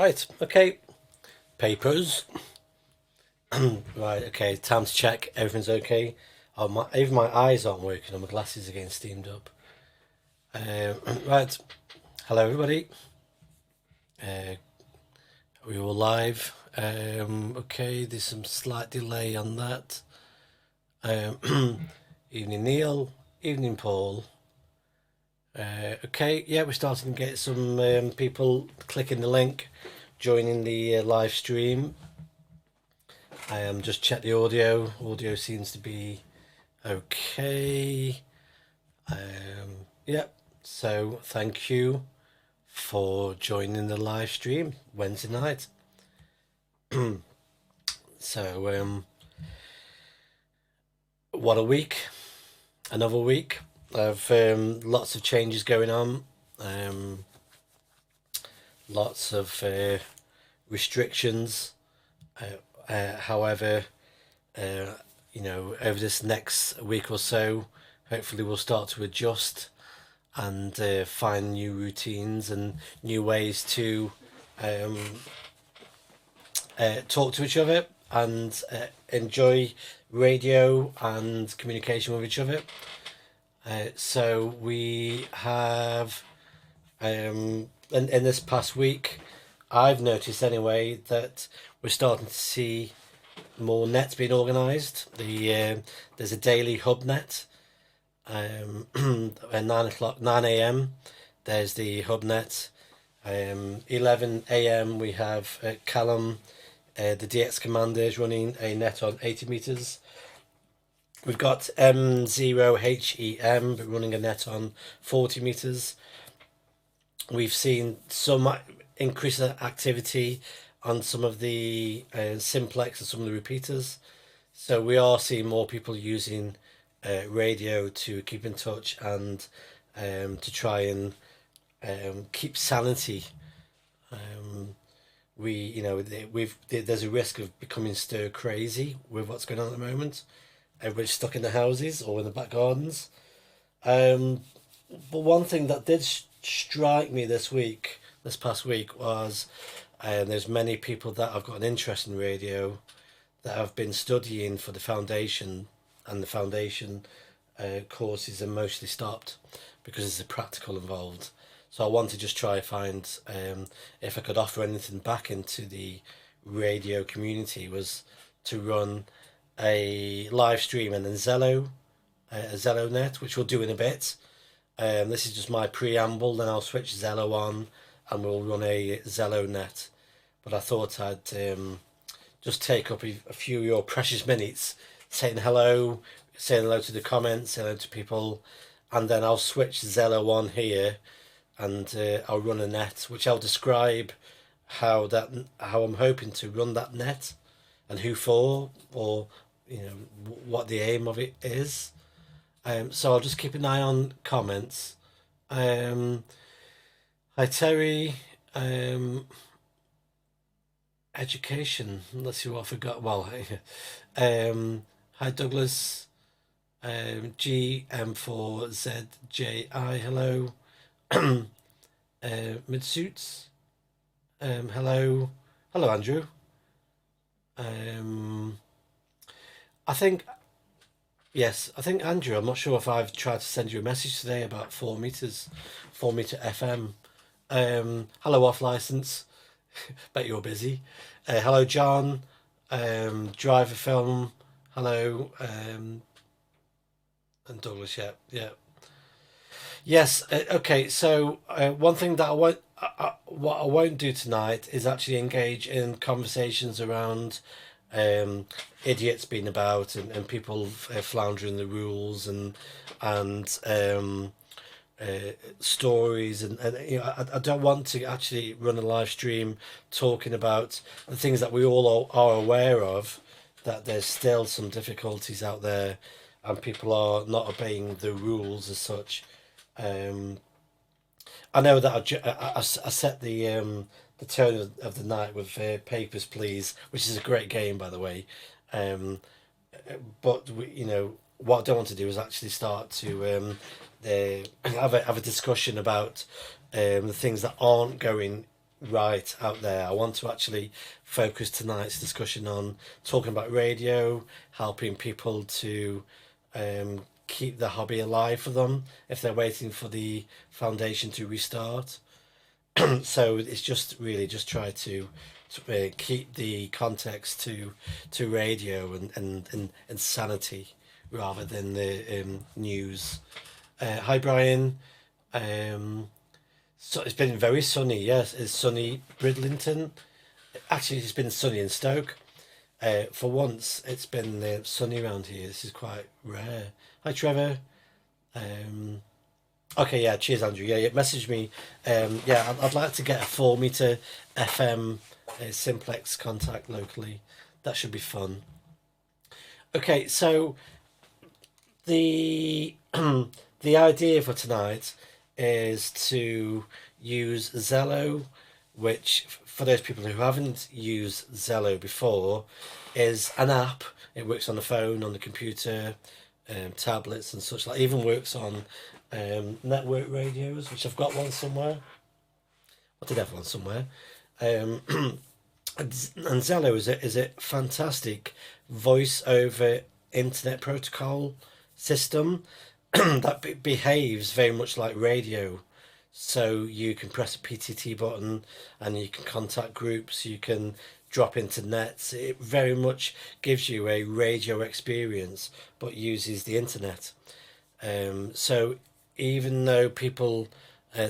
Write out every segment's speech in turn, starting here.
Right, okay. Papers. Right, okay. Time to check. Everything's okay. Oh, even my eyes aren't working and my glasses are getting steamed up. Right. Hello, everybody. We were live. Okay, there's some slight delay on that. Evening, Neil. Evening, Paul. Okay, yeah, we're starting to get some people clicking the link, joining the live stream. Just check the audio. Audio seems to be okay. Yep. So thank you for joining the live stream Wednesday night. So what a week! Another week of lots of changes going on. Lots of restrictions. However, over this next week or so, hopefully we'll start to adjust and find new routines and new ways to talk to each other and enjoy radio and communication with each other. So we have, in this past week, I've noticed anyway that we're starting to see more nets being organised. There's a daily hub net. At 9 o'clock, 9 a.m. There's the hub net. 11 a.m. we have Callum, the DX commanders running a net on 80 meters. We've got M0HEM running a net on 40 meters. We've seen some increased activity on some of the simplex and some of the repeaters. So we are seeing more people using radio to keep in touch and to try and keep sanity. There's a risk of becoming stir crazy with what's going on at the moment. Everybody's stuck in the houses or in the back gardens. But one thing that did strike me this past week, was there's many people that have got an interest in radio that have been studying for the foundation, and the foundation courses are mostly stopped because there's a practical involved. So I want to just try and find if I could offer anything back into the radio community, was to run a live stream and then Zello, a Zello net, which we'll do in a bit. This is just my preamble, then I'll switch Zello on and we'll run a Zello net. But I thought I'd just take up a few of your precious minutes saying hello to the comments, saying hello to people, and then I'll switch Zello on here and I'll run a net, which I'll describe how I'm hoping to run that net and who for, or what the aim of it is. So I'll just keep an eye on comments. Hi Terry. Education. Let's see what I forgot. Well, hi Douglas. GM4ZJI. Hello. Midsuits. Hello. Hello, Andrew. I think, yes, I think Andrew, I'm not sure if I've tried to send you a message today about 4 meters, 4 meter FM. Hello, off license. Bet you're busy. Hello, John. Driver film. Hello. And Douglas. Yeah. Yes. Okay. So one thing that what I won't do tonight is actually engage in conversations around idiots being about and people floundering the rules and stories and I don't want to actually run a live stream talking about the things that we all are aware of, that there's still some difficulties out there and people are not obeying the rules as such. I know that I set the tone of the night with Papers, Please, which is a great game, by the way. But what I don't want to do is actually start to have a discussion about the things that aren't going right out there. I want to actually focus tonight's discussion on talking about radio, helping people to keep the hobby alive for them if they're waiting for the foundation to restart. So it's just really just try to keep the context to radio and sanity rather than the news. Hi Brian. Um, so it's been very sunny. Yes, it's sunny Bridlington. Actually, it's been sunny in Stoke. For once, it's been sunny around here. This is quite rare. Hi Trevor. Um, Okay, yeah, cheers, Andrew. Yeah, yeah, message me. Yeah, I'd like to get a 4 meter FM simplex contact locally. That should be fun. Okay, so the the idea for tonight is to use Zello, which for those people who haven't used Zello before, is an app. It works on the phone, on the computer, tablets and such. Like even works on network radios, which I've got one somewhere. I did have one somewhere. Um, and Zello is a fantastic voice over internet protocol system that behaves very much like radio. So you can press a PTT button and you can contact groups, you can drop into nets. It very much gives you a radio experience but uses the internet. So even though people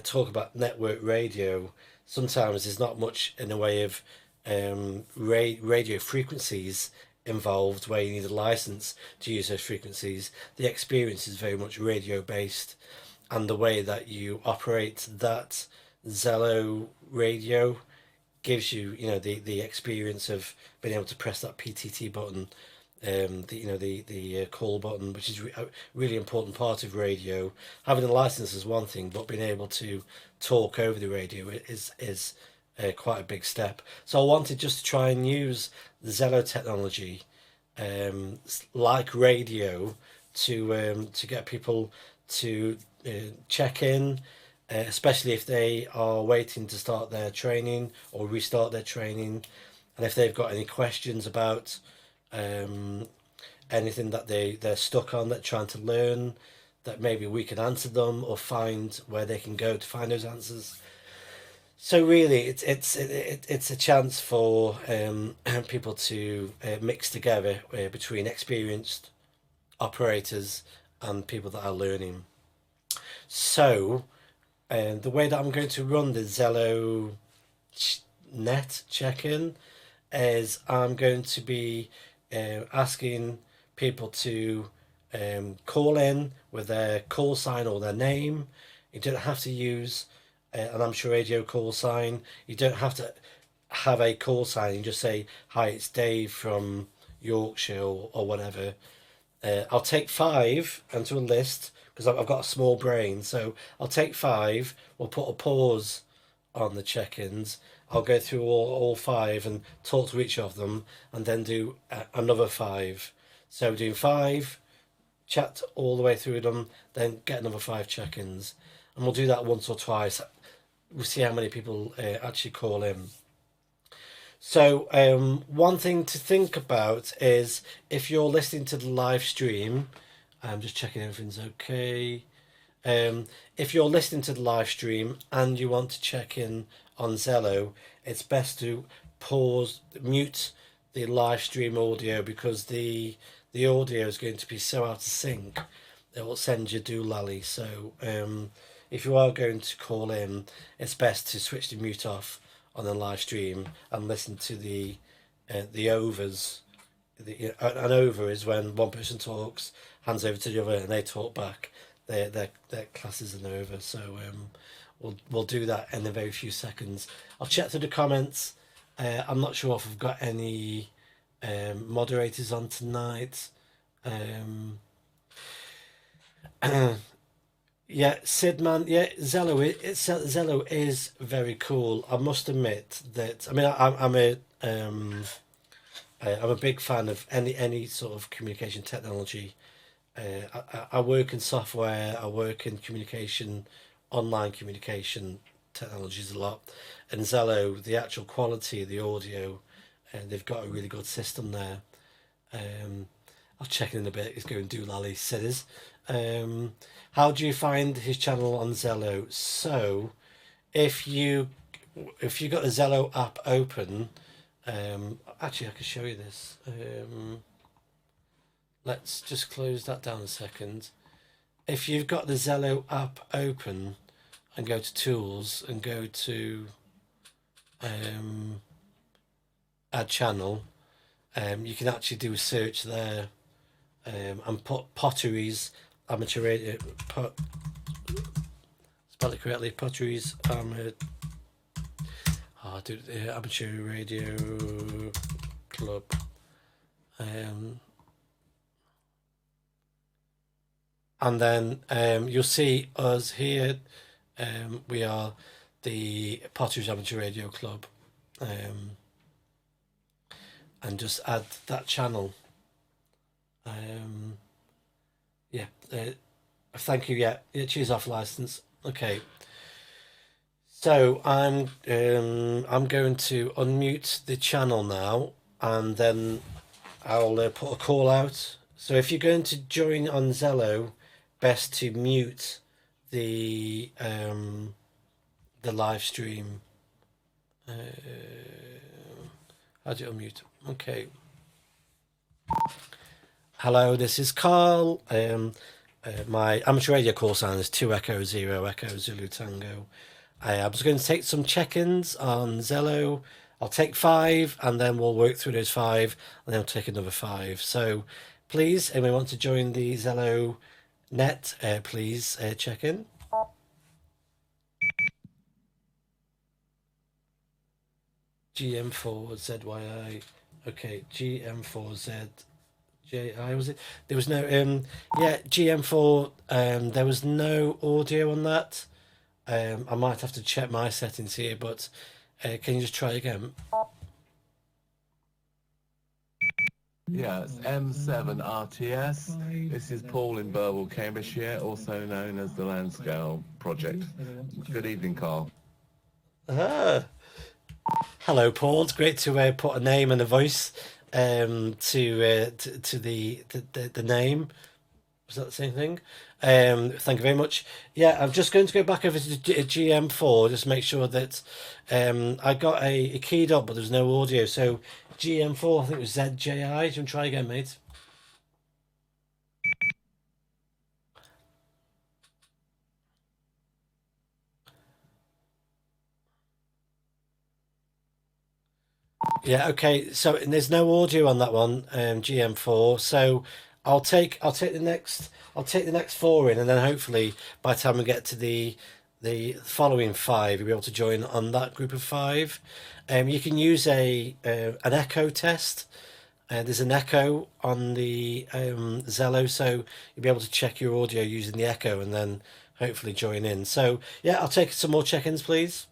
talk about network radio, sometimes there's not much in the way of radio frequencies involved where you need a license to use those frequencies. The experience is very much radio based, and the way that you operate that Zello radio gives you, the experience of being able to press that PTT button, the call button, which is a really important part of radio. Having a license is one thing, but being able to talk over the radio is quite a big step. So I wanted just to try and use the Zello technology, like radio, to get people to check in, especially if they are waiting to start their training or restart their training, and if they've got any questions about um, anything that they're stuck on, that trying to learn, that maybe we can answer them or find where they can go to find those answers. So really, it's a chance for people to mix together between experienced operators and people that are learning. So the way that I'm going to run the Zello net check-in is I'm going to be asking people to call in with their call sign or their name. You don't have to use an amateur radio call sign. You don't have to have a call sign. You just say, "Hi, it's Dave from Yorkshire," or whatever. I'll take five onto a list because I've got a small brain. So I'll take five. We'll put a pause on the check-ins. I'll go through all five and talk to each of them, and then do another five. So doing five, chat all the way through them, then get another five check-ins, and we'll do that once or twice. We'll see how many people actually call in. So one thing to think about is if you're listening to the live stream, I'm just checking everything's okay. If you're listening to the live stream and you want to check in on Zello, it's best to mute the live stream audio, because the audio is going to be so out of sync it will send you doolally. So if you are going to call in, it's best to switch the mute off on the live stream and listen to the overs. An over is when one person talks, hands over to the other, and they talk back. Their class is an over. So we'll do that in a very few seconds. I'll check through the comments. I'm not sure if I've got any moderators on tonight. Yeah, Sidman. Yeah, Zello is very cool. I must admit that. I mean, I'm a big fan of any sort of communication technology. I work in software. I work in communication, online communication technologies a lot. And Zello, the actual quality of the audio, and they've got a really good system there. I'll check in a bit. He's going doolally cities. How do you find his channel on Zello? So, if you got the Zello app open, actually I can show you this. Let's just close that down a second. If you've got the Zello app open and go to tools and go to add channel, you can actually do a search there and put Potteries Amateur Radio, spell it correctly, Potteries Amateur Radio Club. And then you'll see us here. We are the Potteries Amateur Radio Club. And just add that channel. Thank you. Yeah, choose off license. Okay. So I'm going to unmute the channel now, and then I'll put a call out. So if you're going to join on Zello, best to mute the live stream. How do you unmute? Okay. Hello, this is Carl. My amateur radio call sign is 2 Echo 0 Echo Zulu Tango. I'm just going to take some check-ins on Zello. I'll take 5, and then we'll work through those 5, and then I'll take another 5. So please, anyone want to join the Zello net, please check in. GM4ZYI. Okay, GM4ZJI, was it? There was no GM4, there was no audio on that. I might have to check my settings here, but can you just try again? Yeah, it's M7RTS. This is Paul in Burwell, Cambridgeshire, also known as the Landscale Project. Good evening, Carl. Hello, Paul. It's great to put a name and a voice to the name. Was that the same thing? Thank you very much. Yeah, I'm just going to go back over to GM4, just make sure that I got a keyed up, but there's no audio. So GM4, I think it was ZJI. Do you want to try again, mate? Yeah, okay. So there's no audio on that one, GM4. So I'll take the next 4 in, and then hopefully by the time we get to the following 5, you'll be able to join on that group of 5. You can use an echo test. There's an echo on the Zello, so you'll be able to check your audio using the echo, and then hopefully join in. So yeah, I'll take some more check-ins, please.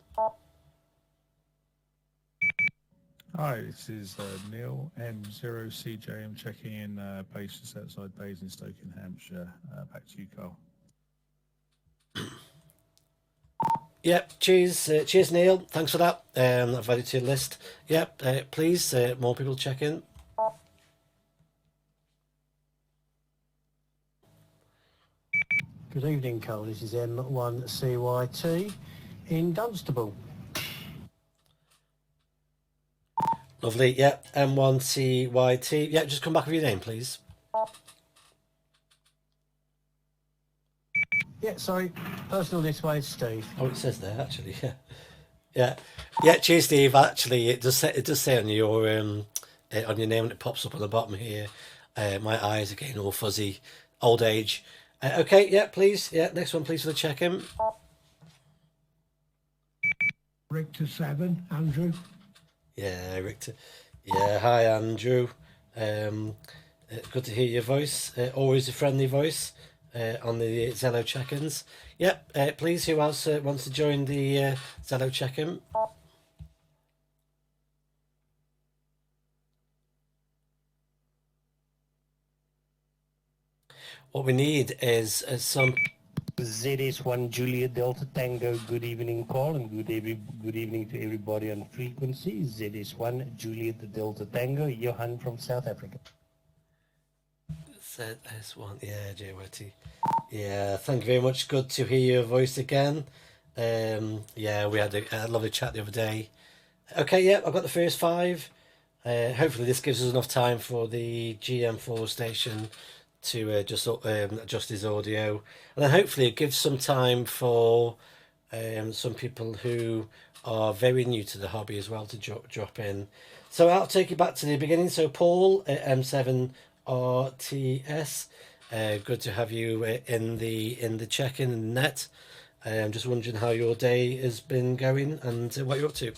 Hi, this is Neil, M0CJ. I'm checking in base just outside Basingstoke in Hampshire. Back to you, Carl. Yep, cheers Neil. Thanks for that. I've added to your list. Yep, please, more people check in. Good evening, Carl. This is M1CYT in Dunstable. Lovely. Yep, M1CYT. Yep, just come back with your name, please. Yeah, sorry. Personal this way, Steve. Oh, it says there actually. Yeah. Cheers, Steve. Actually, it does say on your name when it pops up on the bottom here. My eyes are getting all fuzzy. Old age. Okay. Yeah, please. Yeah, next one, please, for the check-in. Richter 7, Andrew. Yeah, Richter. Yeah, hi, Andrew. Good to hear your voice. Always a friendly voice on the Zello check-ins. Yep, please, who else wants to join the Zello check-in? What we need is some ZS1 Juliet Delta Tango, good evening, Paul, and good evening to everybody on frequency. ZS1 Juliet Delta Tango, Johan from South Africa. ZS1, yeah, JYT. Yeah, thank you very much. Good to hear your voice again. Yeah, we had a lovely chat the other day. Okay, yeah, I've got the first five. Hopefully this gives us enough time for the GM4 station to just adjust his audio. And then hopefully it gives some time for some people who are very new to the hobby as well to drop in. So I'll take you back to the beginning. So Paul, M7RTS, good to have you in the check-in and net. I'm just wondering how your day has been going and what you're up to.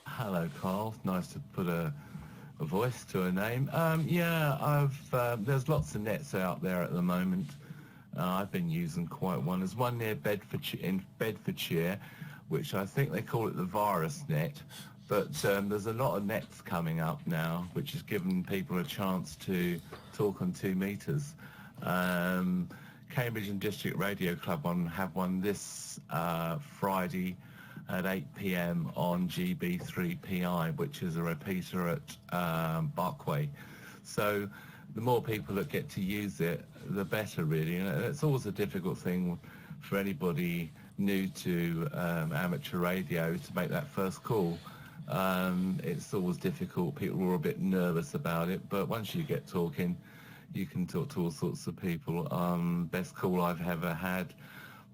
Hello, Carl. Nice to put a voice to a name. Yeah, there's lots of nets out there at the moment. I've been using quite one. There's one near Bedfordshire, which I think they call it the virus net. But there's a lot of nets coming up now, which has given people a chance to talk on 2 meters. Cambridge and District Radio Club have one this Friday at 8 p.m. on GB3PI, which is a repeater at Barkway. So the more people that get to use it, the better, really. And it's always a difficult thing for anybody new to amateur radio to make that first call. It's always difficult. People are a bit nervous about it, but once you get talking, you can talk to all sorts of people. Best call I've ever had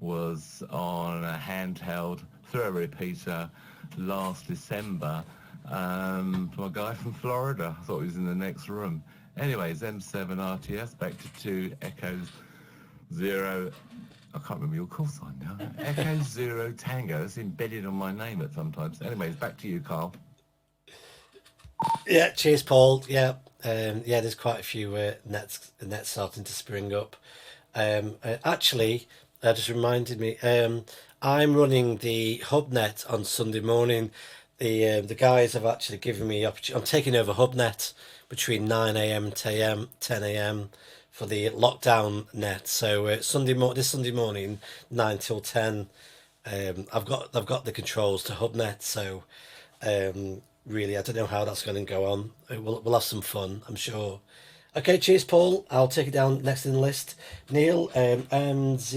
was on a handheld through a repeater last December from a guy from Florida. I thought he was in the next room. Anyways, M7 RTS back to 2 Echo 0. I can't remember your call sign now. Echo 0 Tango. It's embedded on my name at sometimes. Anyways, back to you, Carl. Yeah, cheers, Paul. Yeah, yeah. There's quite a few nets starting to spring up. Actually, that just reminded me. I'm running the HubNet on Sunday morning. The guys have actually given me opportunity. I'm taking over HubNet between 9 a.m. and 10 a.m. for the lockdown net. So this Sunday morning, 9 till 10. I've got the controls to HubNet. So really, I don't know how that's going to go on. We'll have some fun, I'm sure. Okay, cheers, Paul. I'll take it down next in the list. Neil, M0CJM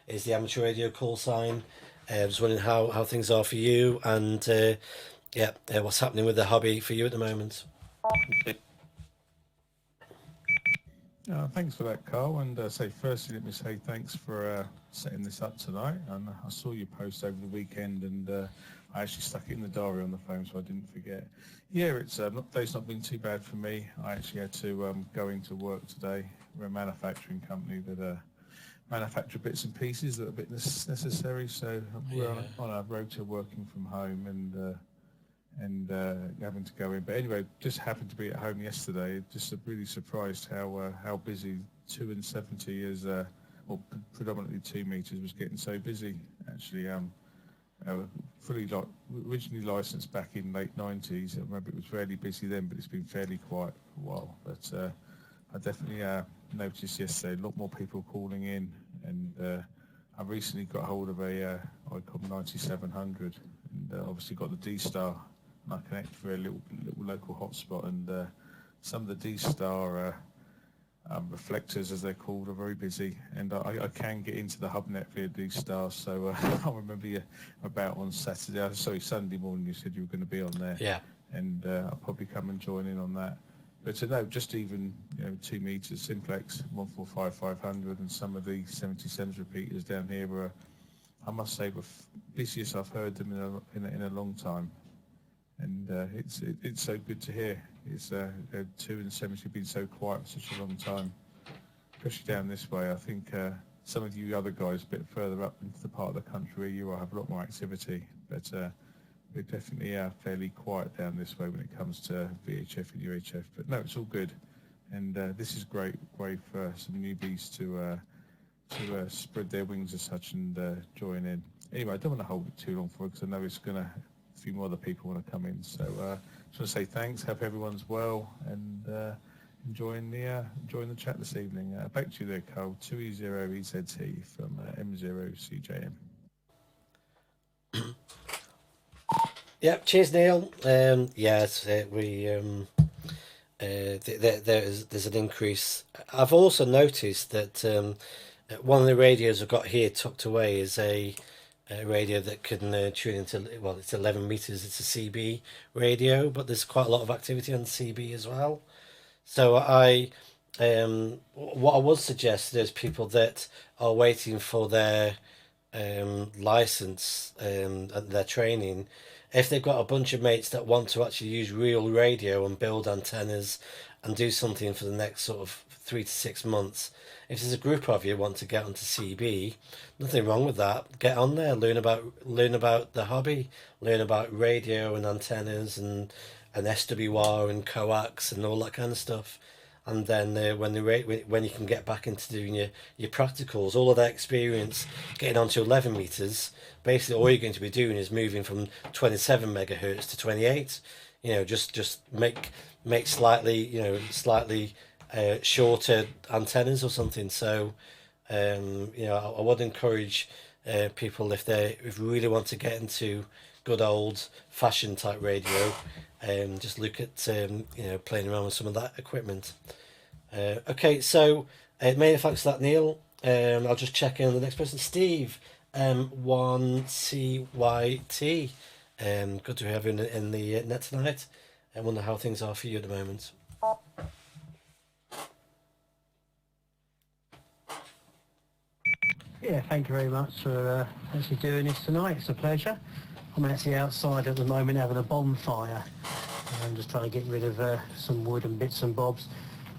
is the amateur radio call sign. Just wondering how things are for you and what's happening with the hobby for you at the moment. Thanks for that, Carl. And firstly, let me say thanks for setting this up tonight. And I saw your post over the weekend, and I actually stuck it in the diary on the phone so I didn't forget. Yeah, day's not been too bad for me. I actually had to go into work today. We're a manufacturing company that manufacture bits and pieces that are a bit necessary. So we're on our rota working from home and having to go in. But anyway, just happened to be at home yesterday. Just really surprised how busy 2 and 70 is, or predominantly 2 meters was getting so busy. Actually, originally licensed back in late 90s. I remember it was fairly busy then, but it's been fairly quiet for a while. But I definitely noticed yesterday a lot more people calling in, and I recently got hold of a ICOM 9700, and obviously got the D-Star, and I connect for a little local hotspot, and some of the D-Star reflectors, as they're called, are very busy, and I can get into the HubNet via D-Star. So I remember you about on Sunday morning you said you were going to be on there. Yeah. And I'll probably come and join in on that. But no, just even 2 meters simplex 145-500, and some of the 77s repeaters down here were, I must say, were busiest I've heard them in a long time. And it's so good to hear. It's 2 and 70 have been so quiet for such a long time, especially down this way. I think some of you other guys a bit further up into the part of the country where you are have a lot more activity, but we're definitely fairly quiet down this way when it comes to VHF and UHF. But no, it's all good, and this is great way for some newbies to spread their wings as such and join in. Anyway, I don't want to hold it too long for it because I know it's going to, a few more other people want to come in. So just want to say thanks, hope everyone's well, and enjoying the chat this evening. Back to you there, Carl. 2E0EZT from M0CJM. Yep, cheers, Neil. Yes, there's an increase. I've also noticed that one of the radios I've got here tucked away is a radio that can tune into, well, it's 11 meters. It's a CB radio, but there's quite a lot of activity on CB as well. So what I would suggest is people that are waiting for their license and their training, if they've got a bunch of mates that want to actually use real radio and build antennas and do something for the next sort of 3 to 6 months, if there's a group of you want to get onto CB, nothing wrong with that. Get on there, learn about the hobby, learn about radio and antennas and SWR and coax and all that kind of stuff. And then when you can get back into doing your practicals, all of that experience getting onto 11 meters, basically all you're going to be doing is moving from 27 megahertz to 28. Just make slightly shorter antennas or something. So I would encourage people, if they really want to get into good old fashioned type radio, just look at playing around with some of that equipment. Okay, so many thanks for that, Neil. I'll just check in on the next person, Steve, 1CYT. Good to have you in the net tonight. I wonder how things are for you at the moment. Yeah, thank you very much for actually doing this tonight. It's a pleasure. I'm actually outside at the moment having a bonfire. I'm just trying to get rid of some wood and bits and bobs.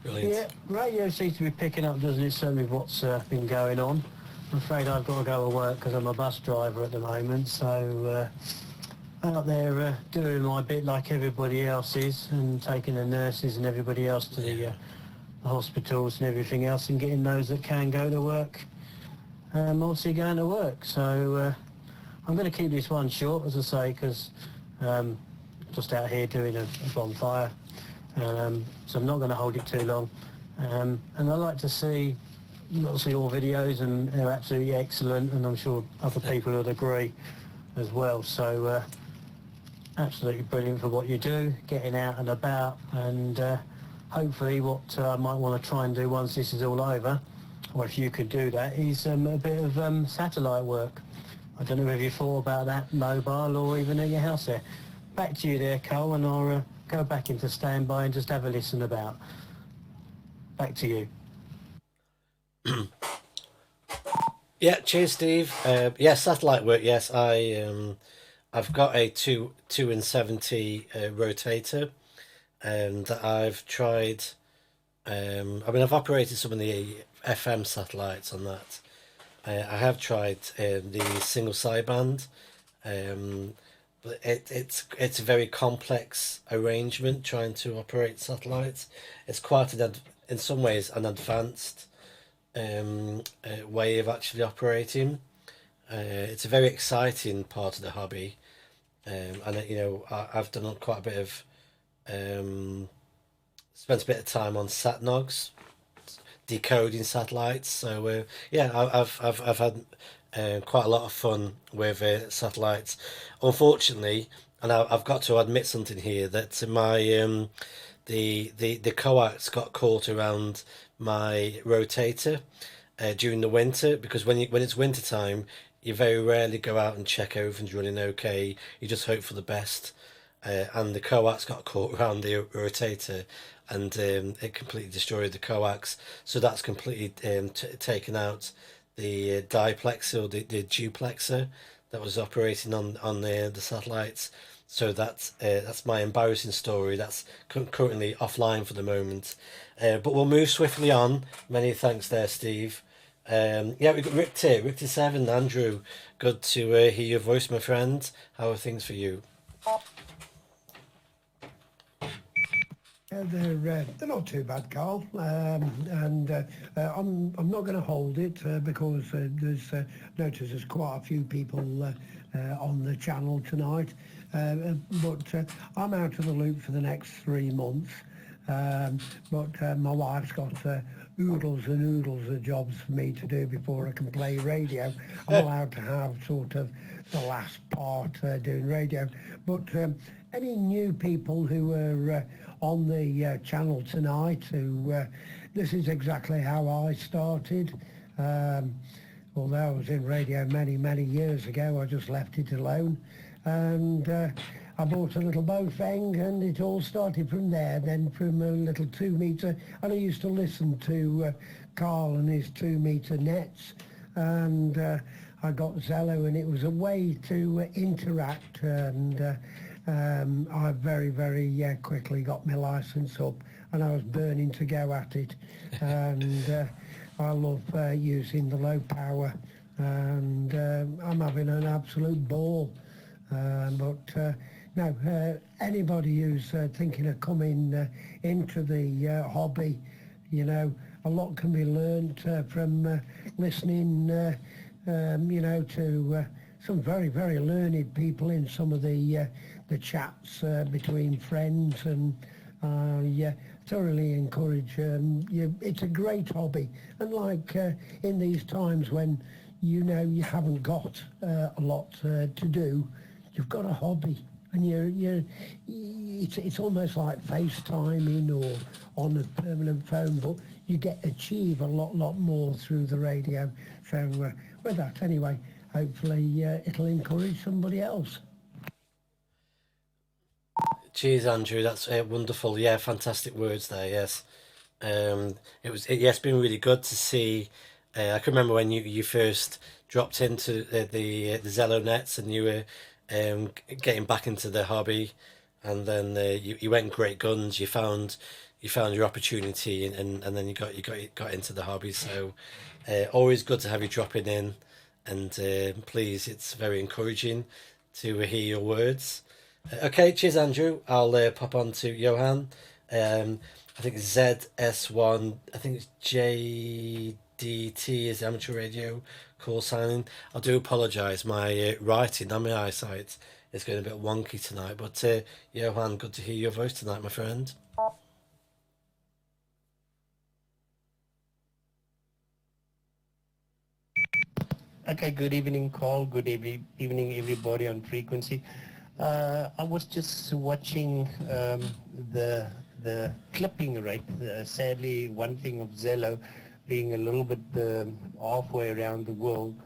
Brilliant. Yeah, radio seems to be picking up, doesn't it, certainly with what's been going on. I'm afraid I've got to go to work because I'm a bus driver at the moment, so out there doing my bit like everybody else is, and taking the nurses and everybody else to the hospitals and everything else, and getting those that can go to work obviously going to work. So I'm going to keep this one short, as I say, because just out here doing a bonfire, so I'm not going to hold it too long. And I like to see obviously your videos, and they're absolutely excellent, and I'm sure other people would agree as well. So absolutely brilliant for what you do, getting out and about, and hopefully what I might want to try and do once this is all over, or if you could do that, is a bit of satellite work. I don't know if you thought about that, mobile or even at your house there. Back to you there, Cole, and I'll go back into standby and just have a listen about. Back to you. Yeah, cheers, Steve. Satellite work. Yes, I've got a 2 in 70 rotator, and I've tried. I've operated some of the FM satellites on that. I have tried the single sideband, but it's a very complex arrangement trying to operate satellites. It's quite in some ways an advanced way of actually operating. It's a very exciting part of the hobby, and I've done quite a bit of spent a bit of time on satnogs, decoding satellites. So I've had quite a lot of fun with satellites. Unfortunately, and I've got to admit something here, that my the coax got caught around my rotator during the winter, because when it's winter time, you very rarely go out and check everything's running okay. You just hope for the best. And the coax got caught around the rotator, and it completely destroyed the coax. So that's completely taken out the diplexer, or the duplexer that was operating on the satellites. So that's my embarrassing story. That's currently offline for the moment, but we'll move swiftly on. Many thanks there, Steve. We've got Richter7, Andrew. Good to hear your voice, my friend. How are things for you? They're not too bad, Carl, and I'm not going to hold it because there's quite a few people on the channel tonight, but I'm out of the loop for the next 3 months, But my wife's got oodles and oodles of jobs for me to do before I can play radio. I'm allowed to have sort of the last part doing radio. But any new people who are on the channel tonight, this is exactly how I started. Although I was in radio many, many years ago, I just left it alone. And I bought a little Bofeng, and it all started from there, then from a little 2-metre. And I used to listen to Carl and his 2-metre nets. And I got Zello, and it was a way to interact. And I very, very quickly got my licence up, and I was burning to go at it. And I love using the low power, and I'm having an absolute ball. No, anybody who's thinking of coming into the hobby, you know, a lot can be learnt from listening, you know, to some very, very learned people in some of the chats between friends, and yeah, thoroughly encourage you. It's a great hobby, and like in these times when you know you haven't got a lot to do, you've got a hobby, and it's almost like FaceTiming or on a permanent phone, but you achieve a lot more through the radio. So with that anyway, hopefully it'll encourage somebody else. Cheers, Andrew. That's wonderful. Yeah, fantastic words there. Yes, it's been really good to see. I can remember when you first dropped into the Zello nets, and you were getting back into the hobby, and then you went great guns. You found your opportunity, and then you got into the hobby. So always good to have you dropping in, and please, it's very encouraging to hear your words. Okay, cheers, Andrew. I'll pop on to Johan. I think ZS1, I think it's JDT is the amateur radio call signing. I do apologise, my writing and my eyesight is going a bit wonky tonight, but Johan, good to hear your voice tonight, my friend. Okay, good evening, Carl. Good evening, everybody on frequency. I was just watching the clipping rate. Sadly, one thing of Zello being a little bit halfway around the world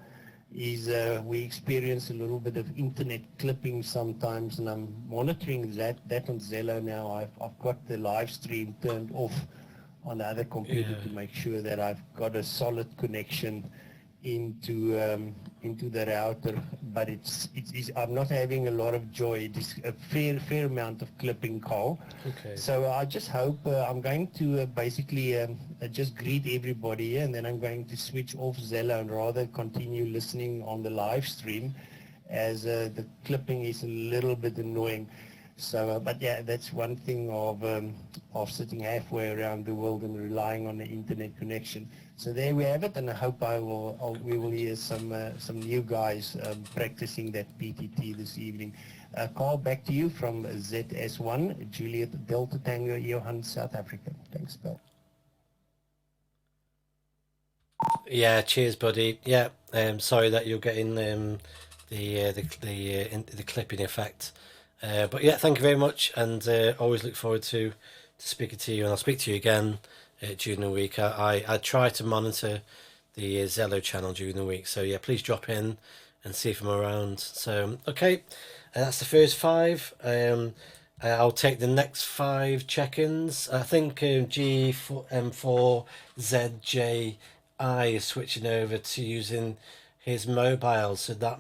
is we experience a little bit of internet clipping sometimes, and I'm monitoring that on Zello now. I've got the live stream turned off on the other computer to make sure that I've got a solid connection into the router, but it's I'm not having a lot of joy. It is a fair amount of clipping, Carl. Okay. So I just hope I'm going to basically just greet everybody, and then I'm going to switch off Zello and rather continue listening on the live stream, as the clipping is a little bit annoying. So, but yeah, that's one thing of sitting halfway around the world and relying on the internet connection. So there we have it, and I hope we will hear some new guys practicing that PTT this evening. Carl, back to you from ZS1, Juliet Delta Tango, Johan, South Africa. Thanks, Bill. Yeah, cheers, buddy. Yeah, sorry that you're getting the clipping effect. But yeah, thank you very much, and always look forward to speaking to you, and I'll speak to you again during the week. I try to monitor the Zello channel during the week, so yeah, please drop in and see if I'm around. So okay, that's the first 5. I'll take the next 5 check-ins. I think G4M4ZJI is switching over to using his mobile, so that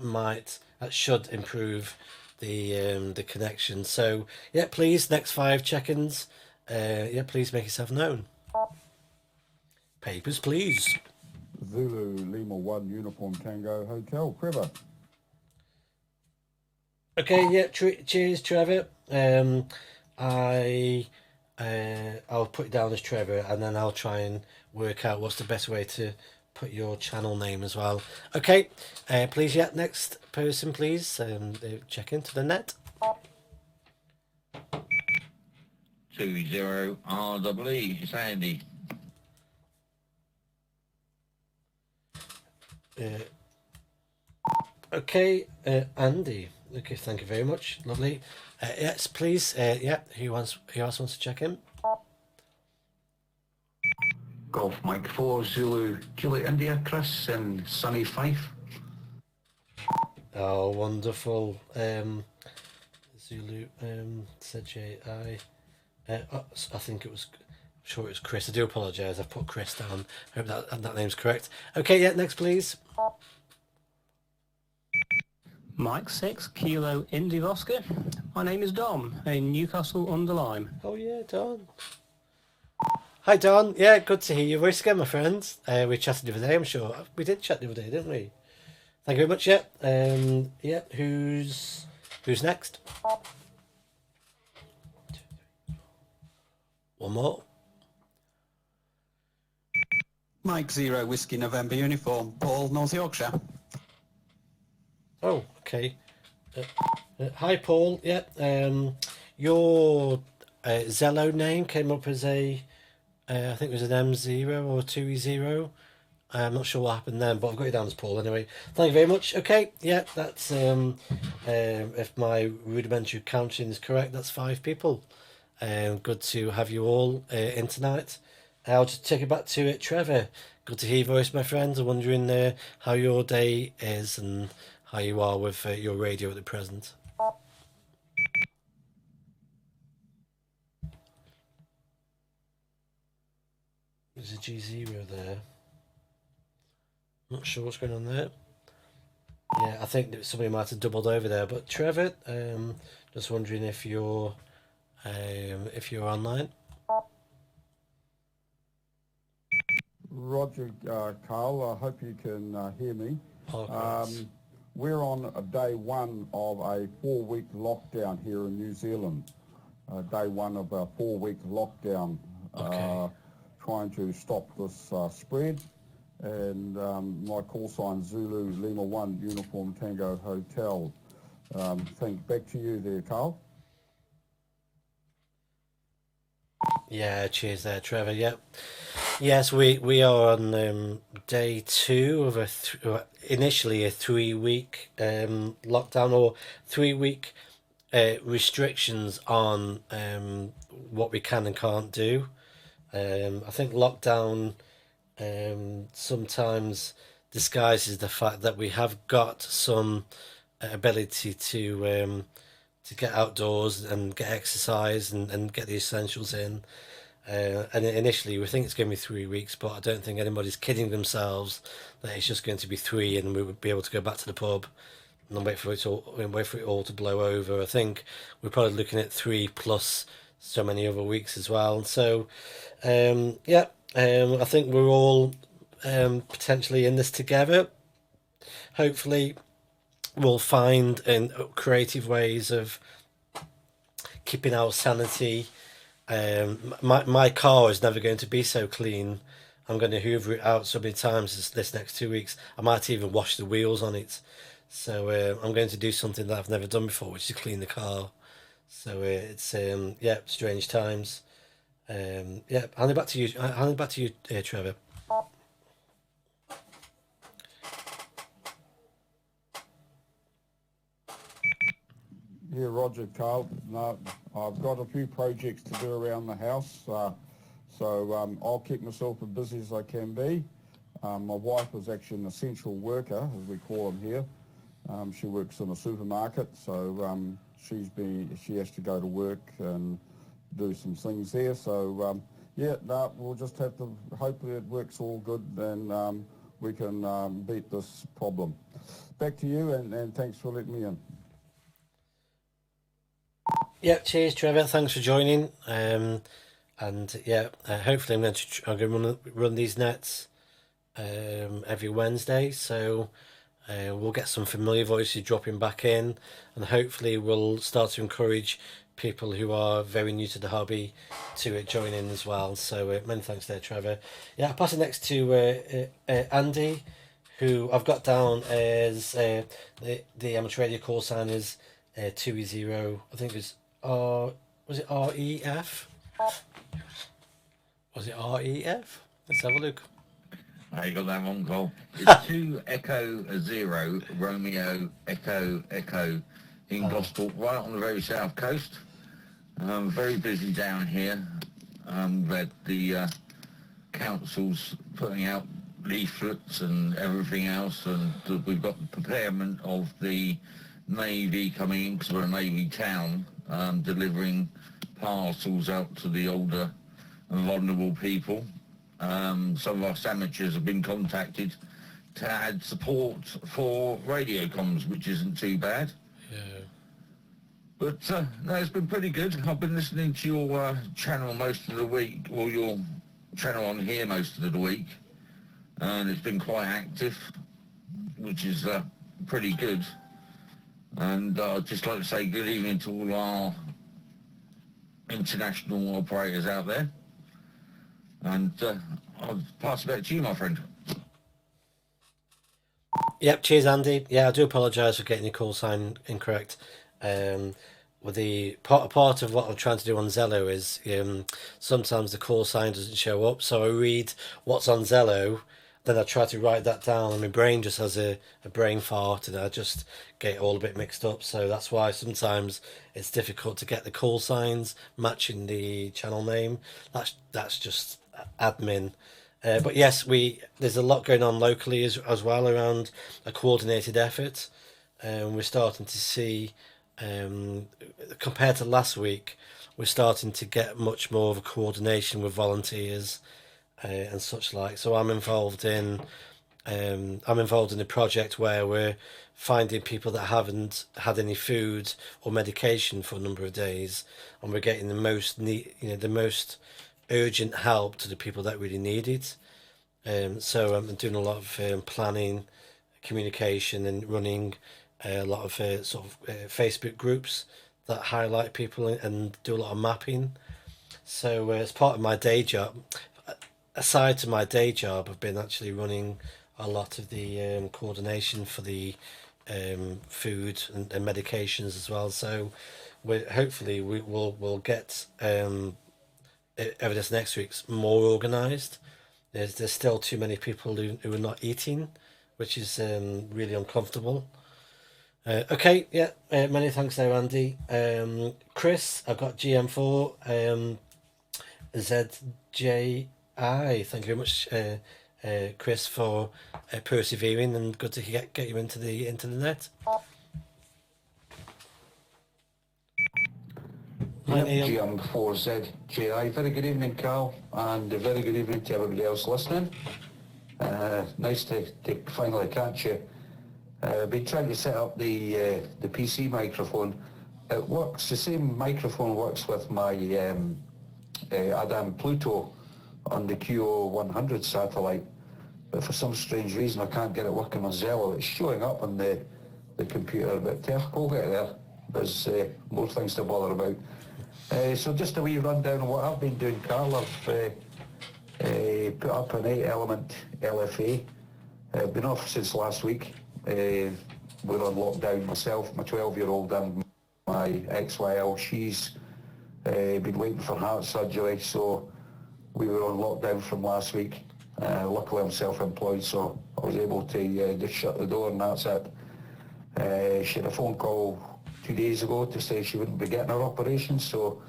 should improve the connection. So yeah, please, next 5 check-ins, yeah, please make yourself known. Papers, please. Zulu Lima 1 Uniform Tango Hotel Trevor. Okay, yeah, cheers, Trevor. I'll put it down as Trevor, and then I'll try and work out what's the best way to put your channel name as well. Okay, please, yeah, next person, please, check into the net. 20REE. It's Andy. Okay, Andy. Okay, thank you very much. Lovely. Yes, please. Yeah, who else wants to check in? Golf Mike 4 Zulu Juliet India, Chris in sunny Fife. Oh, wonderful. Zulu, said J.I. I think it was, I'm sure it was Chris. I do apologise. I've put Chris down. Hope that name's correct. Okay, yeah, next please. Mike 6 Kilo Indy Oscar. My name is Dom in Newcastle under Lyme. Oh yeah, Don. Hi Don. Yeah, good to hear your voice again, my friend. We chatted the other day, I'm sure. We did chat the other day, didn't we? Thank you very much. Yeah. Yeah. Who's next? One more. Mike 0 Whiskey November Uniform, Paul, North Yorkshire. Oh, okay. Hi, Paul. Yeah. Your Zello name came up as I think it was an M0 or 2E0. I'm not sure what happened then, but I've got you down as Paul anyway. Thank you very much. Okay, yeah, that's if my rudimentary counting is correct, that's 5 people. Good to have you all in tonight. I'll just take it back to Trevor. Good to hear your voice, my friends. I'm wondering how your day is and how you are with your radio at the present. There's a G0 there. Not sure what's going on there. Yeah, I think that somebody might have doubled over there. But Trevor, just wondering if you're online. Roger, Carl, I hope you can hear me. Oh, We're on day 1 of a 4-week lockdown here in New Zealand. Day 1 of a 4-week lockdown, okay. trying to stop this spread. And my call sign Zulu Lima 1 Uniform Tango Hotel. Back to you there, Carl. Yeah, cheers there, Trevor. Yep. Yes, we are on day 2 of initially a 3-week lockdown or 3-week restrictions on what we can and can't do. I think lockdown sometimes disguises the fact that we have got some ability to get outdoors and get exercise and get the essentials in. And initially we think it's going to be 3 weeks, but I don't think anybody's kidding themselves that it's just going to be 3 and we would be able to go back to the pub and wait for it all to blow over. I think we're probably looking at 3 plus so many other weeks as well. So yeah, I think we're all potentially in this together. Hopefully we'll find creative ways of keeping our sanity. My car is never going to be so clean. I'm going to hoover it out so many times this next 2 weeks. I might even wash the wheels on it. So I'm going to do something that I've never done before, which is clean the car. So it's yeah, strange times. Yeah, hand it back to you, Trevor. Yeah, Roger, Carl. No, I've got a few projects to do around the house, so I'll keep myself as busy as I can be. My wife is actually an essential worker, as we call them here. She works in a supermarket, so she has to go to work and do some things there. So yeah, no, we'll just have to, hopefully it works all good and we can beat this problem. Back to you, and thanks for letting me in. Yeah, cheers, Trevor. Thanks for joining. And yeah, hopefully I'm going to run these nets every Wednesday. So we'll get some familiar voices dropping back in, and hopefully we'll start to encourage people who are very new to the hobby to join in as well. So many thanks there, Trevor. Yeah, I'll pass it next to Andy, who I've got down as the amateur radio call sign is 2E0. I think it's was it REF? Was it REF? Let's have a look. You got that wrong, Cole. It's 2 Echo 0 Romeo Echo Echo in Gosport, right on the very south coast. Very busy down here. That the council's putting out leaflets and everything else, and we've got the preparement of the Navy coming in, because we're a Navy town, delivering parcels out to the older and vulnerable people. Some of our sandwiches have been contacted to add support for radio comms, which isn't too bad. Yeah. But no, it's been pretty good. I've been listening to your channel most of the week, or your channel on here most of the week, and it's been quite active, which is pretty good. And I'd just like to say good evening to all our international operators out there. And I'll pass it back to you, my friend. Yep, cheers, Andy. Yeah, I do apologise for getting your call sign incorrect. With the part of what I'm trying to do on Zello is sometimes the call sign doesn't show up, so I read what's on Zello, then I try to write that down, and my brain just has a brain fart, and I just get it all a bit mixed up. So that's why sometimes it's difficult to get the call signs matching the channel name. That's just admin. But yes, there's a lot going on locally as well around a coordinated effort. We're starting to see, compared to last week, we're starting to get much more of a coordination with volunteers and such like. So I'm involved in a project where we're finding people that haven't had any food or medication for a number of days, and we're getting the most urgent help to the people that really need it. So I'm doing a lot of planning, communication, and running a lot of Facebook groups that highlight people and do a lot of mapping. So as part of my day job, aside to my day job, I've been actually running a lot of the coordination for the food and medications as well. So hopefully we'll get evidence next week's more organised. There's still too many people who are not eating, which is really uncomfortable. Okay, yeah, many thanks there, Andy. Chris, I've got GM4 ZJI. Thank you very much, Chris, for persevering, and good to get you into the net. GM4ZJI. Very good evening, Carl, and a very good evening to everybody else listening. Nice to finally catch you. I've been trying to set up the PC microphone. It works, the same microphone works with my Adam Pluto on the QO100 satellite, but for some strange reason I can't get it working on Zello. It's showing up on the computer, but we'll get there. There's more things to bother about. So just a wee rundown of what I've been doing, Carl. I've put up an 8-element LFA. I've been off since last week. We're on lockdown myself, my 12-year-old and my XYL. She's been waiting for heart surgery, so we were on lockdown from last week. Luckily I'm self-employed, so I was able to just shut the door and that's it. She had a phone call 2 days ago to say she wouldn't be getting her operation, so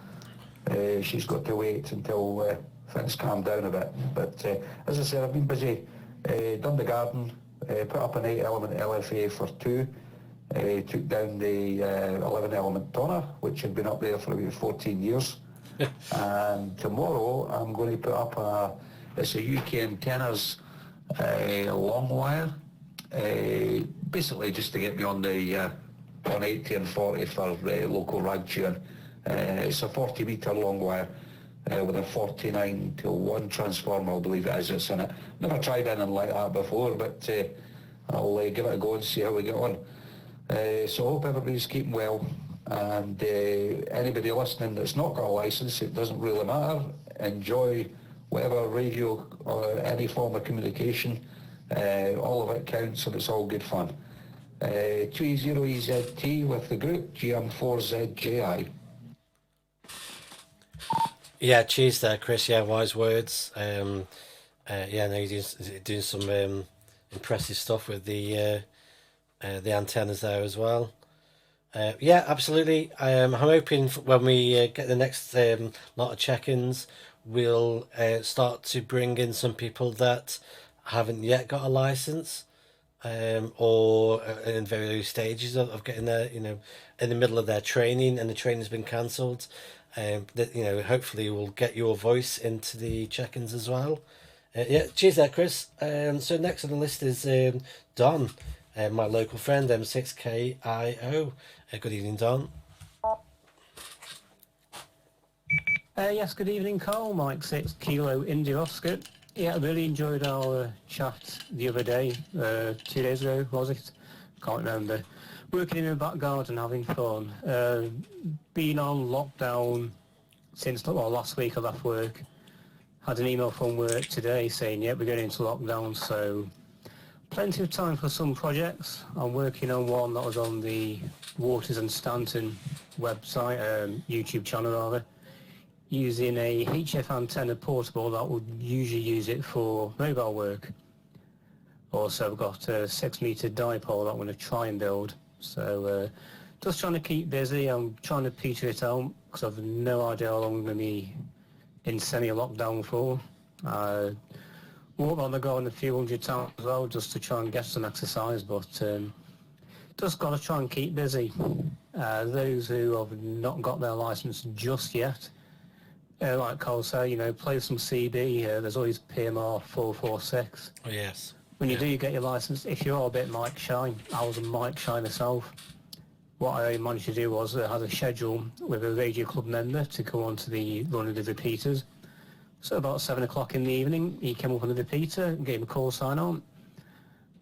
she's got to wait until things calm down a bit. But as I said, I've been busy, done the garden, put up an 8-element LFA for 2, took down the 11-element tonner, which had been up there for about 14 years. And tomorrow I'm going to put up it's a UK Antennas long wire, basically just to get me on the 180 and 40 for local rag tune. It's a 40 metre long wire with a 49 to 1 transformer, I believe it is, it's in it. Never tried anything like that before, but I'll give it a go and see how we get on. So I hope everybody's keeping well, and anybody listening that's not got a licence, it doesn't really matter. Enjoy whatever radio or any form of communication. All of it counts, and it's all good fun. 20EZT with the group, GM4ZJI. Yeah, cheers there, Chris. Yeah, wise words. Yeah, no, you're doing some impressive stuff with the antennas there as well. Yeah, absolutely. I'm hoping when we get the next lot of check-ins, we'll start to bring in some people that haven't yet got a license, or in very early stages of getting there, in the middle of their training and the training's been cancelled. That hopefully we'll get your voice into the check-ins as well. Yeah, cheers there, Chris. So next on the list is Don, my local friend, M6KIO. Good evening, Don. Yes, good evening, Carl. Mike 6 Kilo India Oscar. Yeah, I really enjoyed our chat the other day, 2 days ago, was it? Can't remember. Working in a back garden, having fun. Been on lockdown since last week I left work. Had an email from work today saying, yeah, we're going into lockdown, so plenty of time for some projects. I'm working on one that was on the Waters and Stanton website, YouTube channel rather, using a HF antenna portable that would usually use it for mobile work. Also, I've got a 6-meter dipole that I'm going to try and build. So just trying to keep busy. I'm trying to peter it out because I've no idea how long I'm going to be in semi-lockdown for. Walked on the garden a few hundred times as well just to try and get some exercise, but just got to try and keep busy. Those who have not got their licence just yet, like Cole said, play some CB. There's always PMR 446. Oh, yes. When you do get your licence, if you're a bit Mike Shy, I was a Mike Shy myself. What I managed to do was had a schedule with a radio club member to go on to the run of the repeaters. So about 7 o'clock in the evening, he came up on the repeater, gave him a call sign on,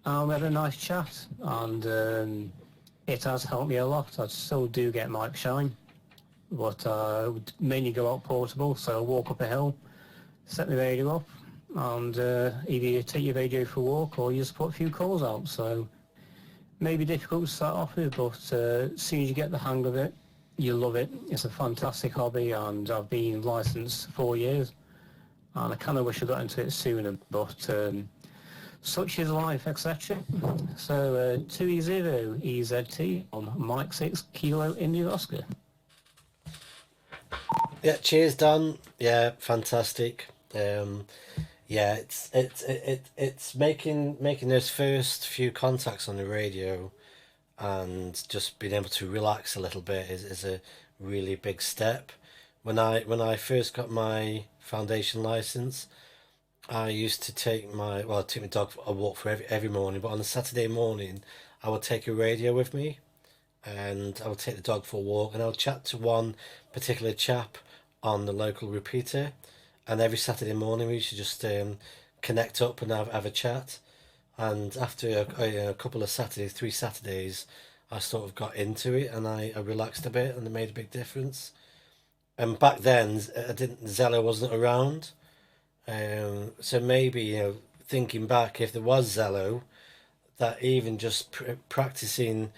and we had a nice chat, and it has helped me a lot. I still do get Mike Shine, but I would mainly go out portable, so I walk up a hill, set the radio up, and either you take your radio for a walk or you just put a few calls out. So maybe difficult to start off with, but as soon as you get the hang of it, you love it. It's a fantastic hobby, and I've been licensed 4 years. And I kind of wish I got into it sooner, but such is life, etc. So 2E0 EZT on Mike 6 Kilo India Oscar. Yeah, cheers, Dan. Yeah, fantastic. Yeah, it's making those first few contacts on the radio, and just being able to relax a little bit is a really big step. When I first got my foundation license, I used to take my dog for a walk for every morning, but on a Saturday morning, I would take a radio with me, and I would take the dog for a walk, and I would chat to one particular chap on the local repeater, and every Saturday morning we used to just connect up and have a chat, and after a couple of Saturdays, 3 Saturdays, I sort of got into it, and I relaxed a bit, and it made a big difference. And back then, Zello wasn't around. So maybe, thinking back, if there was Zello, that even just practicing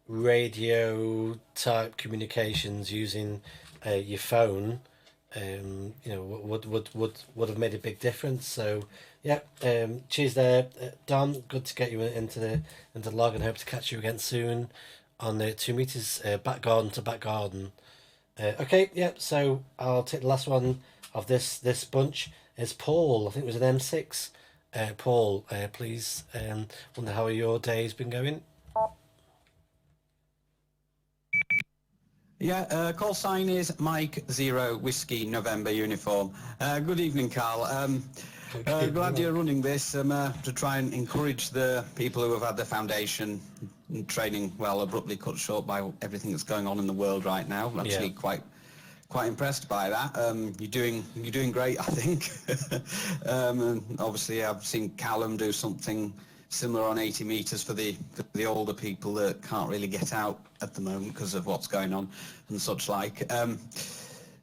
radio type communications using your phone, would have made a big difference. So yeah, cheers there, Don. Good to get you into the log, and hope to catch you again soon on the 2 meters back garden to back garden. Okay, yeah, so I'll take the last one of this bunch. It's Paul. I think it was an M6. Paul, please. Wonder how your day's been going. Yeah, call sign is Mike 0 Whiskey November uniform. Good evening, Carl. Glad you're running this to try and encourage the people who have had their foundation training abruptly cut short by everything that's going on in the world right now. I'm actually quite impressed by that. You're doing great, I think. And obviously, I've seen Callum do something similar on 80 meters for the older people that can't really get out at the moment because of what's going on and such like.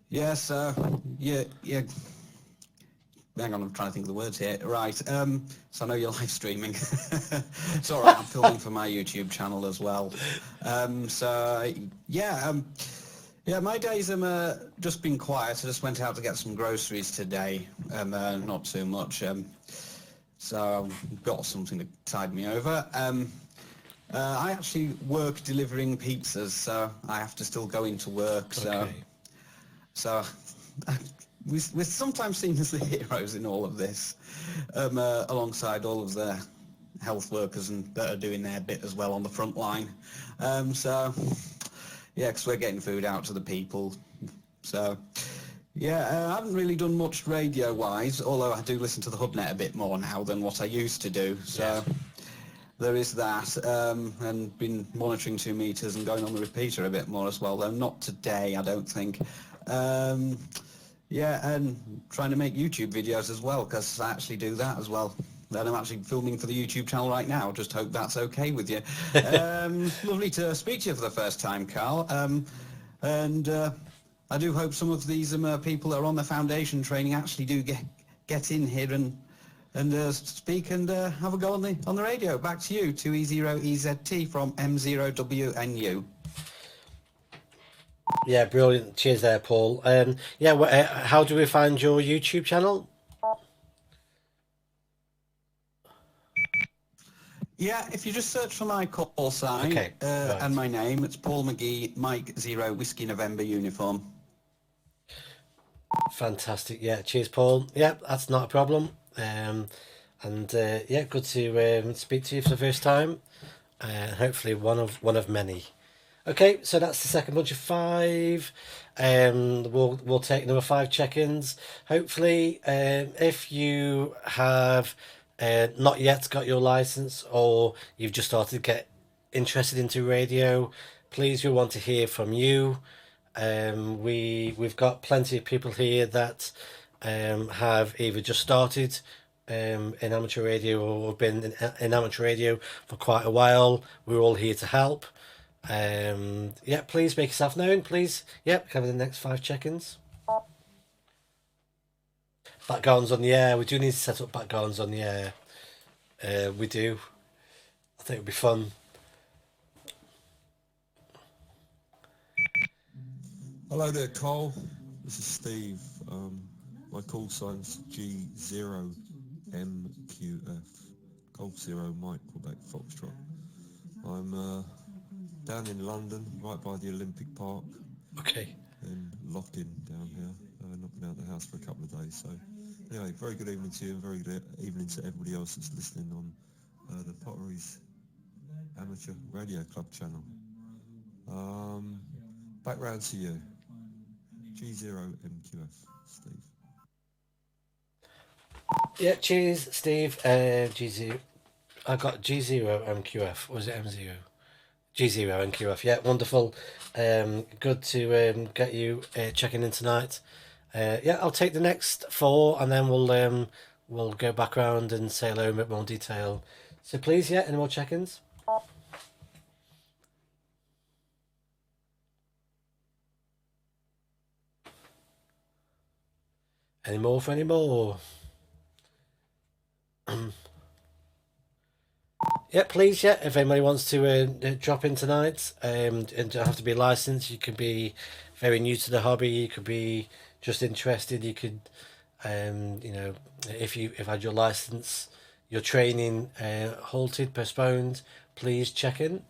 Yeah. Hang on, I'm trying to think of the words here. Right, so I know you're live streaming. It's all right, I'm filming for my YouTube channel as well. Yeah, my days just been quiet. I just went out to get some groceries today. Not too much. So I've got something to tide me over. I actually work delivering pizzas, so I have to still go into work. Okay. So we're sometimes seen as the heroes in all of this, alongside all of the health workers that are doing their bit as well on the front line. So yeah, because we're getting food out to the people. So yeah, I haven't really done much radio-wise, although I do listen to the Hubnet a bit more now than what I used to do. So there is that, and been monitoring 2 meters and going on the repeater a bit more as well, though not today, I don't think. Yeah, and trying to make YouTube videos as well, because I actually do that as well. And I'm actually filming for the YouTube channel right now. Just hope that's okay with you. Lovely to speak to you for the first time, Carl. And I do hope some of these people that are on the foundation training actually do get in here and speak and have a go on the radio. Back to you, 2E0EZT from M0WNU. Yeah, brilliant. Cheers there, Paul. Yeah, how do we find your YouTube channel? Yeah, if you just search for my call sign Okay, right. and my name, it's Paul McGee, Mike 0 Whiskey November uniform. Fantastic. Yeah, cheers, Paul. Yeah, that's not a problem. Yeah, good to speak to you for the first time. Hopefully one of many. Okay, so that's the second bunch of 5. We'll take another 5 check-ins. Hopefully, if you have not yet got your license, or you've just started to get interested into radio, please, we want to hear from you. We've got plenty of people here that have either just started in amateur radio or been in amateur radio for quite a while. We're all here to help. Yeah, please make yourself known, please. Yep, cover the next 5 check-ins. Backgrounds on the air. We do need to set up backgrounds on the air. We do. I think it would be fun. Hello there, Cole. This is Steve. My call sign's G0MQF. Golf Zero Mike Quebec Foxtrot. I'm down in London, right by the Olympic Park. Okay. In Lockin down here. Not been out of the house for a couple of days. So anyway, very good evening to you and very good evening to everybody else that's listening on the Potteries Amateur Radio Club channel. Back round to you. G0MQF, Steve. Yeah, cheers, Steve. G0. I got G0MQF. Was it M0? G0MQF. Yeah, wonderful. Good to get you checking in tonight. Yeah, I'll take the next 4 and then we'll go back around and say hello in a bit more detail. So please, yeah, any more check-ins? Any more for any more? Yeah, please, yeah. If anybody wants to drop in tonight, and don't have to be licensed, you could be very new to the hobby, you could be just interested, you could, if you had your license, your training halted, postponed, please check in.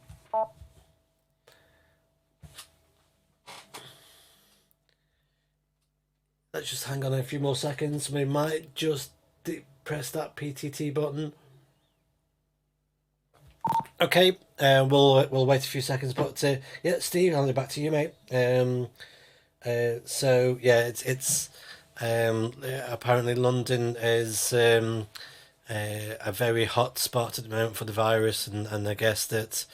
Let's just hang on a few more seconds. We might just press that PTT button. Okay, we'll wait a few seconds, but yeah, Steve, I'll hand it back to you, mate. So yeah, it's apparently London is a very hot spot at the moment for the virus, and I guess that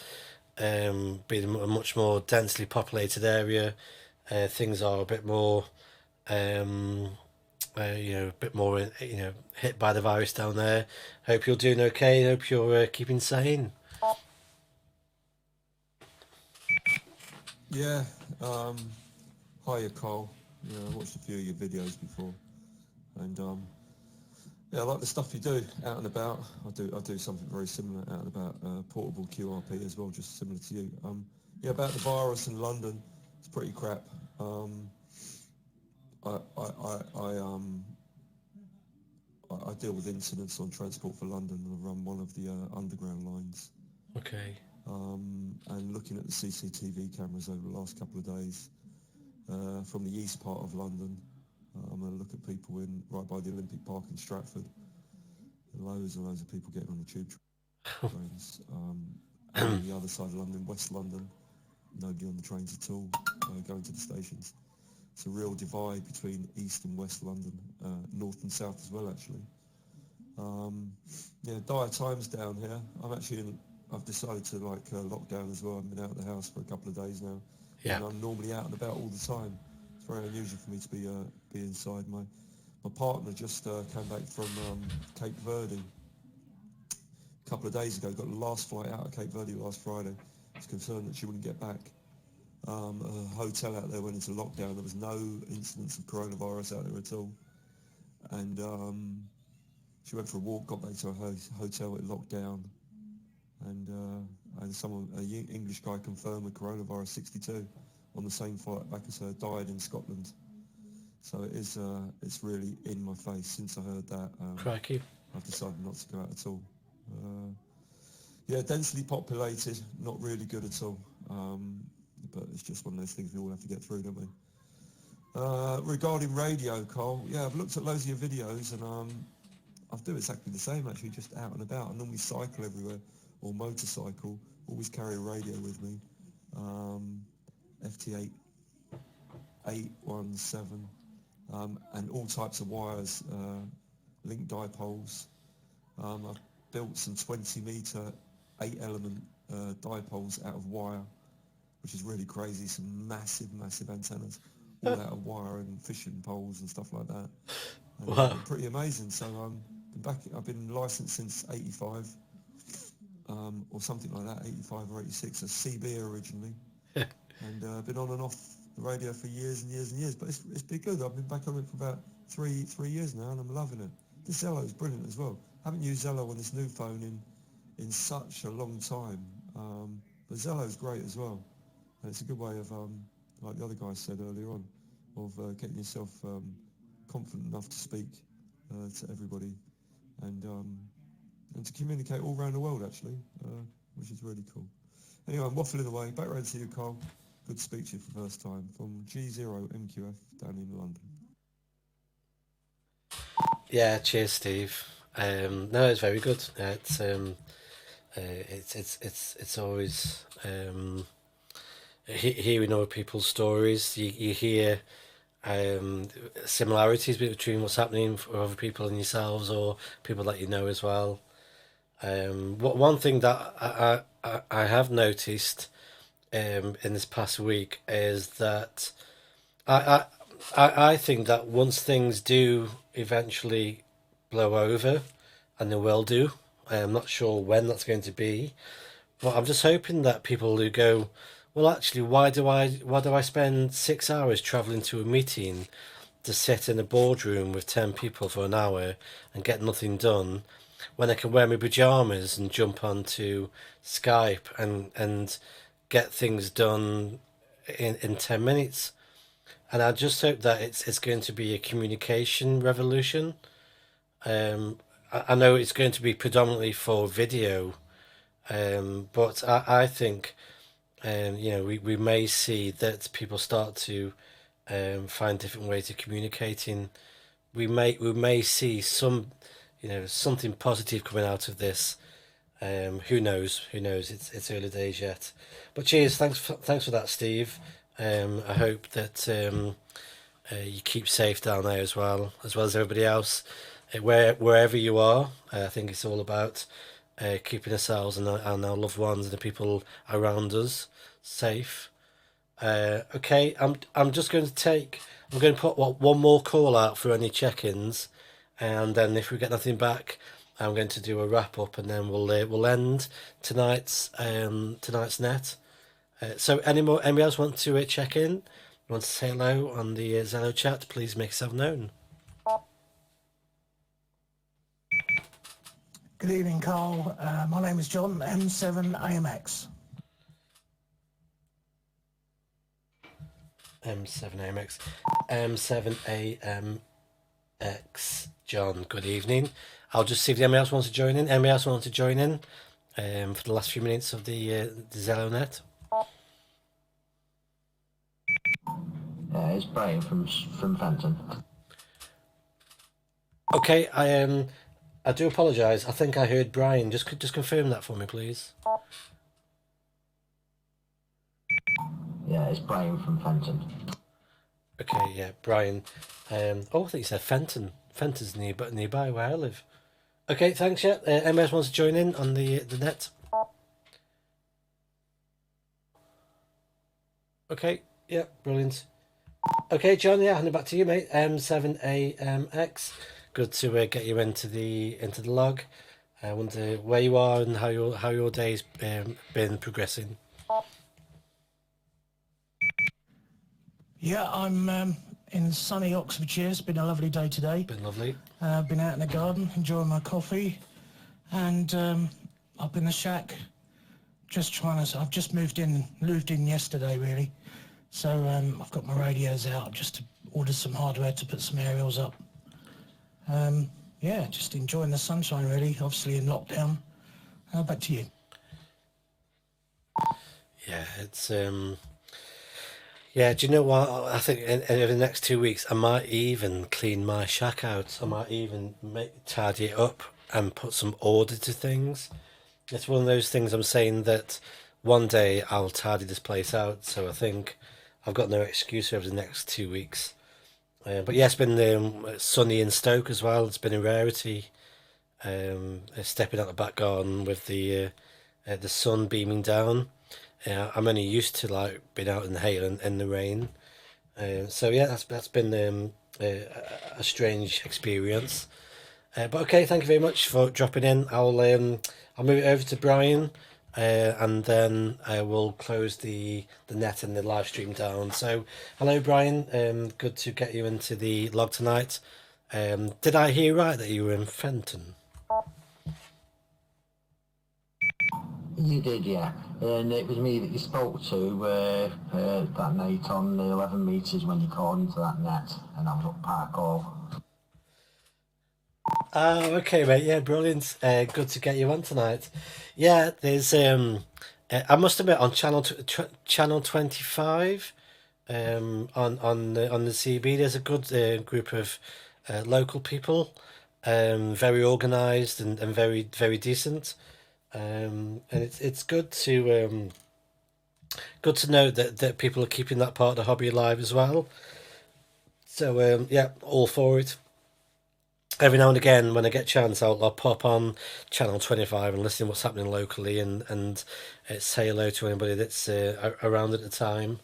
being a much more densely populated area, things are a bit more a bit more hit by the virus down there. Hope you're doing okay. Hope you're keeping sane. Yeah, hiya Cole. Yeah, I watched a few of your videos before, and yeah, I like the stuff you do out and about. I do something very similar out and about, portable QRP as well, just similar to you. Yeah, about the virus in London, it's pretty crap. I deal with incidents on Transport for London, and I run one of the underground lines. Okay. And looking at the CCTV cameras over the last couple of days, from the east part of London, I'm going to look at people right by the Olympic Park in Stratford. Loads and loads of people getting on the tube trains. And on the other side of London, West London, nobody on the trains at all, going to the stations. It's a real divide between East and West London, North and South as well, actually. Dire times down here. I've decided to lock down as well. I've been out of the house for a couple of days now. Yeah. And I'm normally out and about all the time. It's very unusual for me to be inside. My partner just came back from Cape Verde a couple of days ago. Got the last flight out of Cape Verde last Friday. I was concerned that she wouldn't get back. A hotel out there went into lockdown. There was no incidents of coronavirus out there at all. And she went for a walk, got back to her hotel, it locked down. And an English guy confirmed with coronavirus 62 on the same flight back as her, died in Scotland. So it's really in my face. Since I heard that, Crikey. I've decided not to go out at all. Densely populated, not really good at all. But it's just one of those things we all have to get through, don't we? Regarding radio, Carl, I've looked at loads of your videos, and I do exactly the same, actually, just out and about. I normally cycle everywhere, or motorcycle, always carry a radio with me. FT8 817, and all types of wires, link dipoles. I've built some 20-metre 8-element dipoles out of wire, which is really crazy. Some massive antennas, all out of wire and fishing poles and stuff like that. And Wow. pretty amazing. So I've been licensed since 85, or something like that, 85 or 86, as CB originally. And I've been on and off the radio for years and years and years, but it's been good. I've been back on it for about three years now, and I'm loving it. This Zello is brilliant as well. I haven't used Zello on this new phone in such a long time, but Zello is great as well, and it's a good way of, like the other guy said earlier on, of getting yourself confident enough to speak to everybody, and to communicate all around the world, actually, which is really cool. Anyway, I'm waffling away. Back round to you, Carl. Good to speak to you for the first time from G0MQF down in London. Yeah, cheers, Steve. No, it's very good. It's always hearing other people's stories. You hear similarities between what's happening for other people and yourselves, or people that you know as well. One thing that I have noticed in this past week is that I think that once things do eventually blow over, and they will do, I'm not sure when that's going to be, but I'm just hoping that people who go, well, actually, why do I spend 6 hours travelling to a meeting to sit in a boardroom with 10 people for an hour and get nothing done, when I can wear my pajamas and jump onto Skype and get things done in 10 minutes. And I just hope that it's going to be a communication revolution. I know it's going to be predominantly for video, but I think we may see that people start to find different ways of communicating. We may see some something positive coming out of this. Who knows? It's early days yet. But cheers, thanks for that, Steve. I hope that you keep safe down there as well as everybody else. Wherever you are, I think it's all about keeping ourselves and our loved ones and the people around us safe. Okay, I'm just going to put one more call out for any check-ins, and then if we get nothing back, I'm going to do a wrap up, and then we'll end tonight's net. So anybody else want to check in? Want to say hello on the Zello chat? Please make yourself known. Good evening, Carl. My name is John, M7AMX. M7AMX. M7AMX. John, good evening. I'll just see if anybody else wants to join in. Anybody else want to join in for the last few minutes of the Zello net? Yeah, it's Brian from Fenton. Okay, I do apologise. I think I heard Brian. Just confirm that for me, please. Yeah, it's Brian from Fenton. Okay, yeah, Brian. I think you said Fenton. Fenton's nearby where I live. Okay, thanks. Yeah, MS wants to join in on the net. Okay, yeah, brilliant. Okay, John. Yeah, handing back to you, mate. M7AMX. Good to get you into the log. I wonder where you are and how your day's been progressing. Yeah, I'm in sunny Oxfordshire. It's been a lovely day today. Been lovely. Been out in the garden, enjoying my coffee, and up in the shack, I've just moved in yesterday, really. So I've got my radios out just to order some hardware to put some aerials up. Yeah, just enjoying the sunshine, really. Obviously in lockdown. Back to you. Yeah, it's yeah, do you know what? I think in the next 2 weeks, I might even clean my shack out. I might even tidy it up and put some order to things. It's one of those things I'm saying that one day I'll tidy this place out. So I think I've got no excuse over the next 2 weeks. But yeah, it's been sunny in Stoke as well. It's been a rarity. Stepping out the back garden with the sun beaming down. I'm only used to like being out in the hail and in the rain, so yeah, that's been a strange experience. But okay, thank you very much for dropping in. I'll move it over to Brian, and then I will close the net and the live stream down. So, hello Brian, good to get you into the log tonight. Did I hear right that you were in Fenton? You did, yeah. And it was me that you spoke to that night on the 11 metres when you called into that net, and I was up Park Hall. Okay, mate. Yeah, brilliant. Good to get you on tonight. Yeah, there's I must admit on channel 25, on the CB, there's a good group of local people, very organised and very decent. And it's good to know that people are keeping that part of the hobby alive as well. So yeah, all for it. Every now and again, when I get a chance, I'll pop on channel 25 and listen to what's happening locally and say hello to anybody that's around at the time.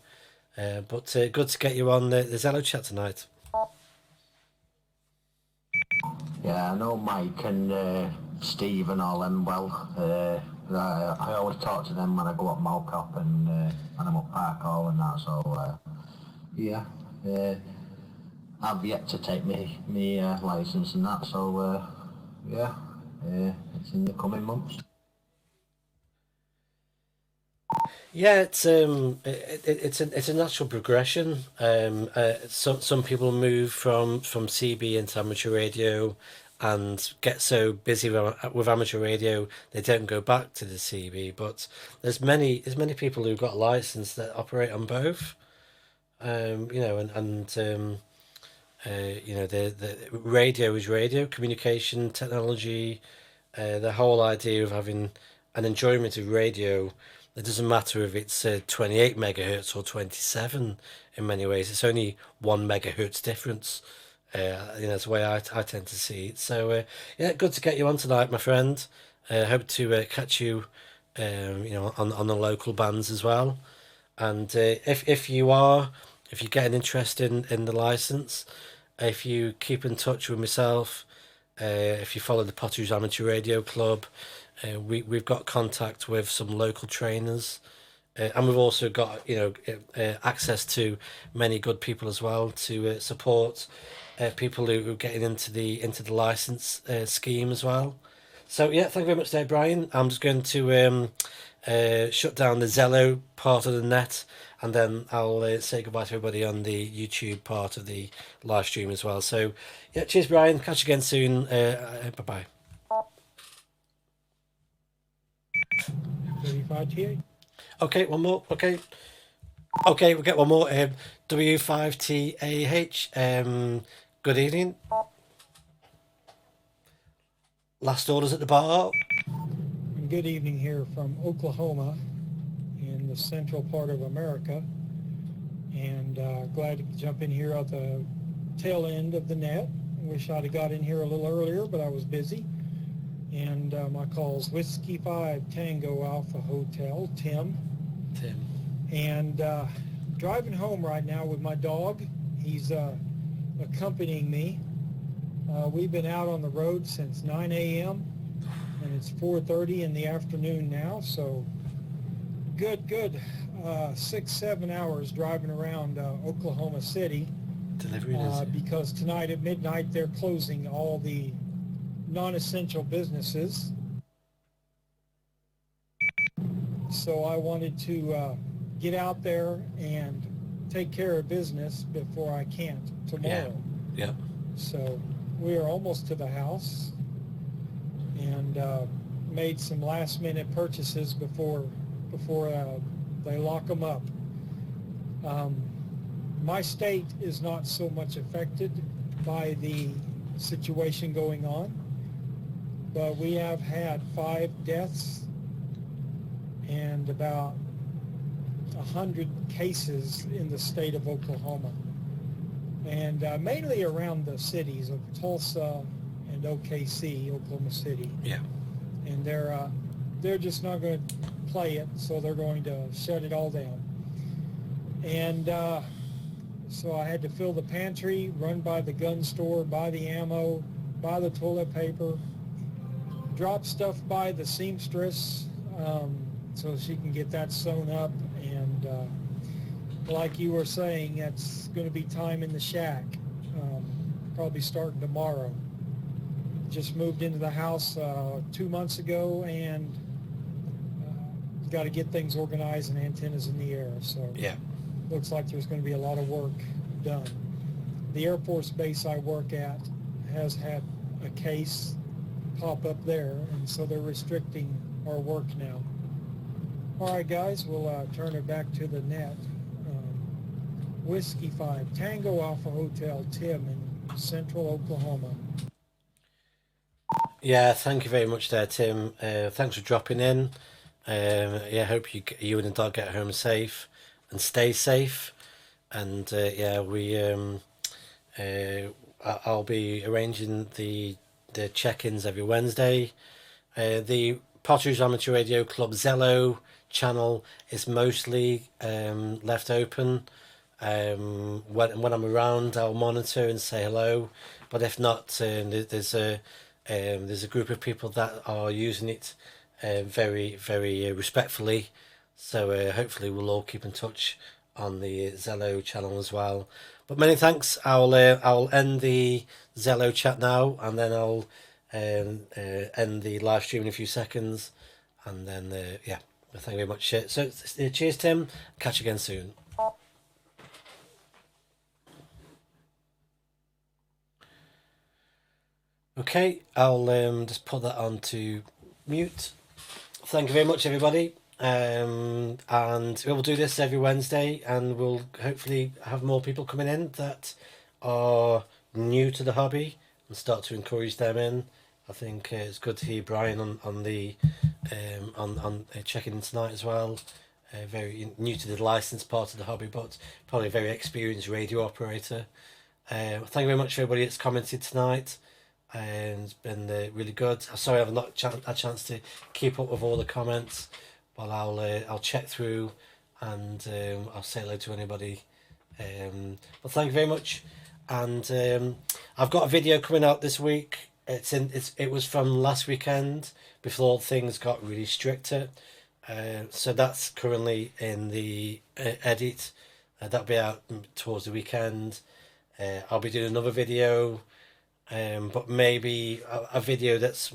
But good to get you on the Zello chat tonight. Yeah, I know Mike and Steve and all them well. I always talk to them when I go up Malcop and when I'm up Park Hall and that, so yeah. I've yet to take me licence and that, so yeah, it's in the coming months. Yeah, it's a natural progression. Some people move from CB into amateur radio, and get so busy with amateur radio they don't go back to the CB. But there's many people who've got a license that operate on both. You know, you know, the radio is radio, communication technology, the whole idea of having an enjoyment of radio. It doesn't matter if it's 28 megahertz or 27. In many ways, it's only 1 megahertz difference. You know, that's the way I tend to see it. So yeah, good to get you on tonight, my friend. Hope to catch you, you know, on the local bands as well. And if you get an interest in the license, if you keep in touch with myself, if you follow the Potter's Amateur Radio Club, we've got contact with some local trainers, and we've also got, you know, access to many good people as well to support people who are getting into the license scheme as well. So yeah, thank you very much there, Brian. I'm just going to shut down the Zello part of the net, and then I'll say goodbye to everybody on the YouTube part of the live stream as well. So yeah, cheers, Brian. Catch you again soon. Bye bye. 35 TA. Okay, one more. Okay, we'll get one more. W5TAH. Good evening. Last orders at the bar. And good evening here from Oklahoma in the central part of America. And glad to jump in here at the tail end of the net. Wish I'd have got in here a little earlier, but I was busy. And my call is Whiskey 5 Tango Alpha Hotel, Tim. And driving home right now with my dog. He's accompanying me. We've been out on the road since 9 a.m. and it's 4:30 in the afternoon now, so good 6-7 hours driving around Oklahoma City. Delivery because tonight at midnight they're closing all the non-essential businesses. So I wanted to get out there and take care of business before I can't tomorrow. Yeah. So we are almost to the house and made some last minute purchases before they lock them up. My state is not so much affected by the situation going on, but we have had 5 deaths and about 100 cases in the state of Oklahoma, and mainly around the cities of Tulsa and OKC, Oklahoma City. Yeah. And they're just not going to play it, so they're going to shut it all down. And so I had to fill the pantry, run by the gun store, buy the ammo, buy the toilet paper, drop stuff by the seamstress so she can get that sewn up. And like you were saying, it's going to be time in the shack, probably starting tomorrow. Just moved into the house 2 months ago, and got to get things organized and antennas in the air. So yeah, looks like there's going to be a lot of work done. The Air Force base I work at has had a case pop up there, and so they're restricting our work now. All right, guys, we'll turn it back to the net. Whiskey 5 Tango Alpha Hotel, Tim in Central Oklahoma. Yeah, thank you very much there, Tim. Thanks for dropping in. Yeah, hope you and the dog get home safe and stay safe. And yeah, I'll be arranging the check-ins every Wednesday. The Potteries Amateur Radio Club Zello channel is mostly left open. When I'm around, I'll monitor and say hello. But if not, there's a group of people that are using it very, very respectfully. So hopefully we'll all keep in touch on the Zello channel as well. But many thanks. I'll end the Zello chat now, and then I'll end the live stream in a few seconds, and then yeah, thank you very much. So cheers, Tim. Catch you again soon. Okay, I'll just put that on to mute. Thank you very much, everybody. And we'll do this every Wednesday, and we'll hopefully have more people coming in that are new to the hobby and start to encourage them in. I think it's good to hear Brian on the checking in tonight as well. Very new to the licensed part of the hobby, but probably a very experienced radio operator. Thank you very much for everybody that's commented tonight. And it's been really good. Sorry I've not had a chance to keep up with all the comments, but I'll check through, and I'll say hello to anybody. But thank you very much. And I've got a video coming out this week. It was from last weekend before things got really stricter. So that's currently in the edit. That'll be out towards the weekend. I'll be doing another video. But maybe a video that's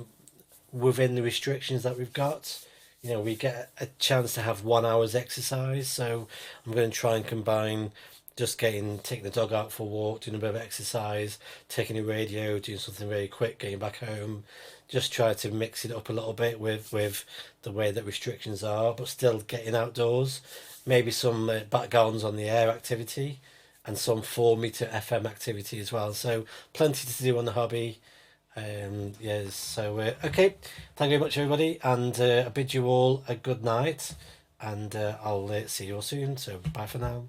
within the restrictions that we've got. You know, we get a chance to have 1 hour's exercise, so I'm going to try and combine just taking the dog out for a walk, doing a bit of exercise, taking the radio, doing something really quick, getting back home. Just try to mix it up a little bit with the way that restrictions are, but still getting outdoors. Maybe some backgrounds on the air activity and some 4-meter FM activity as well. So plenty to do on the hobby. Yes, so okay, thank you very much everybody, and I bid you all a good night, and I'll see you all soon, so bye for now.